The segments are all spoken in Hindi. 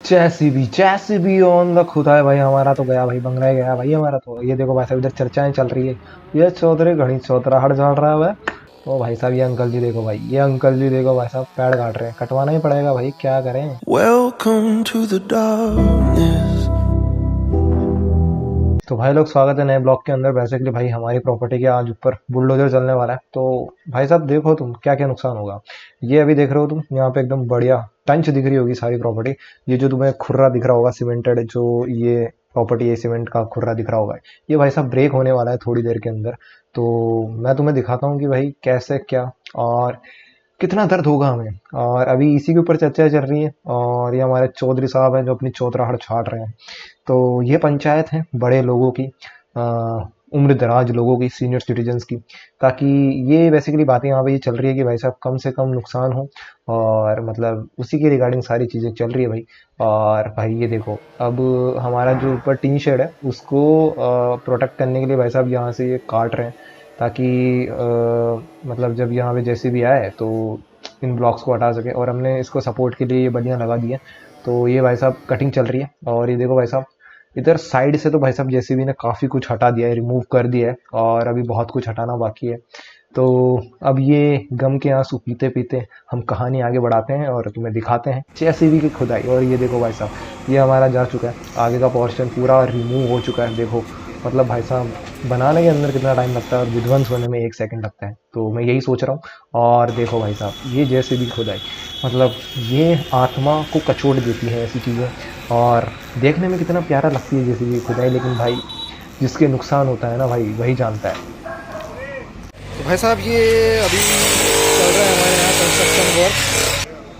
जैसी भी ऑन द खुदा है भाई। हमारा तो गया भाई, बंगला ही गया भाई हमारा तो। ये देखो भाई साहब, इधर चर्चाएं चल रही है। ये चौधरी घड़ी चौतराहट चल रहा है। ओ भाई साहब, ये अंकल जी देखो भाई, ये अंकल जी देखो भाई साहब, पेड़ काट रहे हैं। कटवाना ही पड़ेगा भाई, क्या करें। Welcome to the darkness. तो भाई लोग, स्वागत है नए ब्लॉग के अंदर। बेसिकली भाई हमारी प्रॉपर्टी के आज ऊपर बुलडोजर चलने वाला है। तो भाई साहब देखो तुम, क्या क्या नुकसान होगा। ये अभी देख रहे हो तुम, यहाँ पे एकदम बढ़िया टंच दिख रही होगी सारी प्रॉपर्टी। ये जो तुम्हें खुर्रा दिख रहा होगा सीमेंटेड, जो ये प्रॉपर्टी है, सीमेंट का खुर्रा दिख रहा होगा, ये भाई साहब ब्रेक होने वाला है थोड़ी देर के अंदर। तो मैं तुम्हें दिखाता हूँ कि भाई कैसे क्या और कितना दर्द होगा हमें। और अभी इसी के ऊपर चर्चा चल रही है। और ये हमारे चौधरी साहब हैं जो अपनी चौधराहट छाट रहे हैं। तो ये पंचायत है बड़े लोगों की, उम्र दराज लोगों की, सीनियर सिटीजन्स की। ताकि ये बेसिकली बातें यहाँ पे ये चल रही है कि भाई साहब कम से कम नुकसान हो। और मतलब उसी के रिगार्डिंग सारी चीज़ें चल रही है भाई। और भाई ये देखो, अब हमारा जो ऊपर टीन शेड है उसको प्रोटेक्ट करने के लिए भाई साहब यहाँ से ये काट रहे हैं। ताकि मतलब जब यहाँ पे जैसे भी आए तो इन ब्लॉक्स को हटा सके। और हमने इसको सपोर्ट के लिए ये बल्लियाँ लगा दी है। तो ये भाई साहब कटिंग चल रही है। और ये देखो भाई साहब, इधर साइड से तो भाई साहब जेसीबी ने काफ़ी कुछ हटा दिया है, रिमूव कर दिया है। और अभी बहुत कुछ हटाना बाकी है। तो अब ये गम के आंसू पीते पीते हम कहानी आगे बढ़ाते हैं और तुम्हें दिखाते हैं जेसीबी की खुदाई। और ये देखो भाई साहब, ये हमारा जा चुका है, आगे का पोर्शन पूरा रिमूव हो चुका है। देखो मतलब भाई साहब, बनाने के अंदर कितना टाइम लगता है और विध्वंस होने में 1 सेकंड लगता है। तो मैं यही सोच रहा हूँ। और देखो भाई साहब, ये जेसीबी खुदाई मतलब ये आत्मा को कचोड़ देती है ऐसी चीज़ें। और देखने में कितना प्यारा लगती है जैसे ये खुदाई, लेकिन भाई जिसके नुकसान होता है ना भाई, वही जानता है। तो भाई साहब ये अभी चल रहा है हमारे यहाँ कंस्ट्रक्शन वर्क।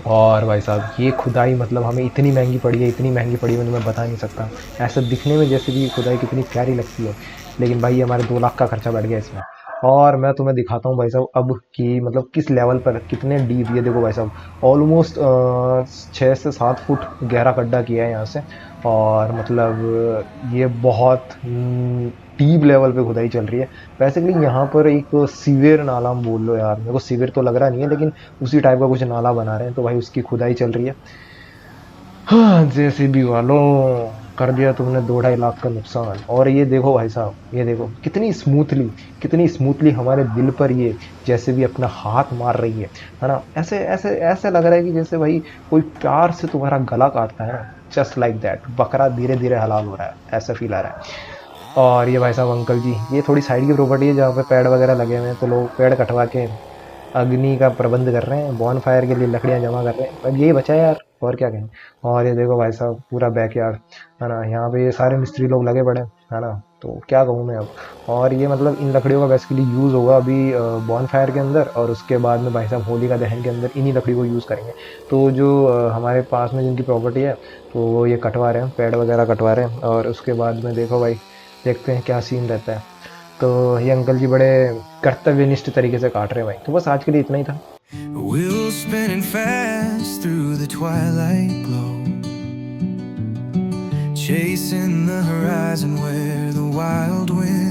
और भाई साहब ये खुदाई मतलब हमें इतनी महंगी पड़ी है, इतनी महंगी पड़ी है, मैं बता नहीं सकता। ऐसा दिखने में जैसे भी खुदाई कितनी प्यारी लगती है, लेकिन भाई हमारे 2 लाख का खर्चा बैठ गया इसमें। और मैं तुम्हें दिखाता हूँ भाई साहब अब कि मतलब किस लेवल पर, कितने डीप। ये देखो भाई साहब, ऑलमोस्ट 6 से 7 फुट गहरा गड्ढा किया है यहाँ से। और मतलब ये बहुत डीप लेवल पे खुदाई चल रही है। बेसिकली यहाँ पर एक सीवियर नाला हम बोल लो यार, मेरे को सीवियर तो लग रहा नहीं है, लेकिन उसी टाइप का कुछ नाला बना रहे हैं। तो भाई उसकी खुदाई चल रही है। हाँ, जेसीबी वालों, कर दिया तुमने 2-2.5 लाख का नुकसान। और ये देखो भाई साहब, ये देखो कितनी स्मूथली हमारे दिल पर ये जैसे भी अपना हाथ मार रही है ना। ऐसे ऐसे ऐसे लग रहा है कि जैसे भाई कोई प्यार से तुम्हारा गला काटता है ना। जस्ट लाइक दैट, बकरा धीरे धीरे हलाल हो रहा है, ऐसा फील आ रहा है। और ये भाई साहब अंकल जी, ये थोड़ी साइड की प्रॉपर्टी है जहाँ पे पेड़ वगैरह लगे हुए हैं। तो लोग पेड़ कटवा के अग्नि का प्रबंध कर रहे हैं, बॉन फायर के लिए लकड़ियाँ जमा कर रहे हैं। अब यही बचा है यार, और क्या कहें। और ये देखो भाई साहब पूरा बैकयार्ड है ना, यहाँ पे ये सारे मिस्त्री लोग लगे पड़े हैं ना। तो क्या कहूँ मैं अब। और ये मतलब इन लकड़ियों का बेसिकली यूज़ होगा अभी बॉन फायर के अंदर, और उसके बाद में भाई साहब होली का दहन के अंदर इन्हीं लकड़ी को यूज़ करेंगे। तो जो हमारे पास में जिनकी प्रॉपर्टी है, तो वो ये कटवा रहे हैं, पेड़ वगैरह कटवा रहे हैं। और उसके बाद में देखो भाई, देखते हैं क्या सीन रहता है। तो ये अंकल जी बड़े कर्तव्यनिष्ठ तरीके से काट रहे हैं भाई। तो बस आज के लिए इतना ही था। Wheels spinning fast through the twilight glow, chasing the horizon where the wild wind